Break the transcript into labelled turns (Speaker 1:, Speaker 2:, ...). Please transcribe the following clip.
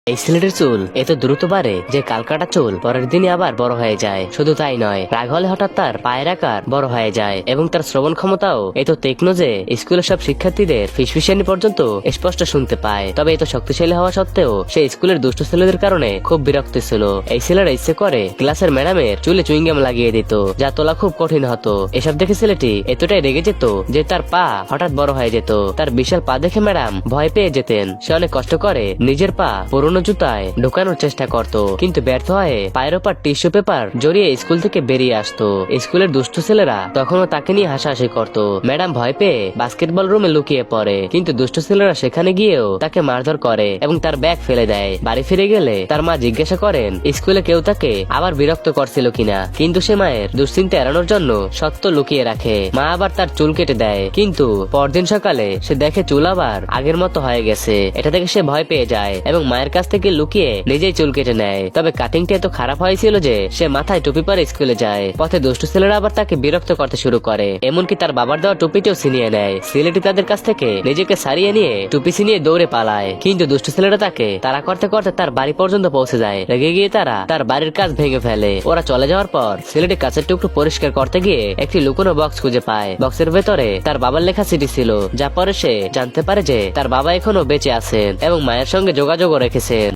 Speaker 1: এই ছেলেটির চুল এত দ্রুত বাড়ে যে কালকাটা চুল পরের দিনই আবার বড় হয়ে যায়। শুধু তাই নয়, রাগ হলে হঠাৎ তার পায়ের আকার বড় হয়ে যায় এবং তার শ্রবণ ক্ষমতাও এত তীক্ষ্ণ যে স্কুলের সব শিক্ষার্থীদের ফিসফিসানি পর্যন্ত স্পষ্ট শুনতে পায়। তবে এত শক্তিশালী হওয়া সত্ত্বেও সে স্কুলের দুষ্ট ছেলেদের কারণে খুব বিরক্ত ছিল। এই ছেলেরা ইচ্ছে করে ক্লাসের ম্যাডামের চুলে চুইংগাম লাগিয়ে দিত, যা তোলা খুব কঠিন হতো। এসব দেখে ছেলেটি এতটাই রেগে যেত যে তার পা হঠাৎ বড় হয়ে যেত। তার বিশাল পা দেখে ম্যাডাম ভয় পেয়ে যেতেন। সে অনেক কষ্ট করে নিজের পা পুরনো জুতায় ঢোকানোর চেষ্টা করত, কিন্তু ব্যর্থ হয়ে পায়ের ওপর টিস্যু পেপার জড়িয়ে স্কুল থেকে বেরিয়ে আসতো। স্কুলের দুষ্ট ছেলেরা তখনও তাকে নিয়ে হাসাহাসি করত। ম্যাডাম ভয় পেয়ে বাস্কেটবল রুমে লুকিয়ে পড়ে, কিন্তু দুষ্ট ছেলেরা সেখানে গিয়েও তাকে মারধর করে এবং তার ব্যাগ ফেলে দেয়। বাড়ি ফিরে গেলে তার মা জিজ্ঞাসা করেন স্কুলে কেউ তাকে আবার বিরক্ত করছিল কিনা, কিন্তু সে মায়ের দুশ্চিন্তা এড়ানোর জন্য সত্য লুকিয়ে রাখে। মা আবার তার চুল কেটে দেয়, কিন্তু পরদিন সকালে সে দেখে চুল আবার আগের মতো হয়ে গেছে। এটা থেকে সে ভয় পেয়ে যায় এবং মায়ের কাছ থেকে লুকিয়ে নিজেই চুল কেটে নেয়। তবে কাটিংটা এত খারাপ হয়েছিল যে সে মাথায় টুপি পরে স্কুলে যায়। পথে দুষ্ট ছেলেরা আবার তাকে বিরক্ত করতে শুরু করে, এমনকি তার বাবার দেওয়া টুপিটিও ছিনিয়ে নেয়। ছেলেটি তাদের কাছ থেকে নিজেকে সারিয়ে নিয়ে টুপি ছিনিয়ে দৌড়ে পালায়, কিন্তু দুষ্ট ছেলেরা তাকে তাড়া করতে করতে তার বাড়ি পর্যন্ত পৌঁছে যায়। রেগে গিয়ে তারা তার বাড়ির কাজ ভেঙে ফেলে। ওরা চলে যাওয়ার পর ছেলেটি কাছের টুকরো পরিষ্কার করতে গিয়ে একটি লুকোনো বক্স খুঁজে পায়। বক্সের ভেতরে তার বাবার লেখা চিঠি ছিল, যা পরে সে জানতে পারে যে তার বাবা এখনো বেঁচে আছেন এবং মায়ের সঙ্গে যোগাযোগও রেখেছে।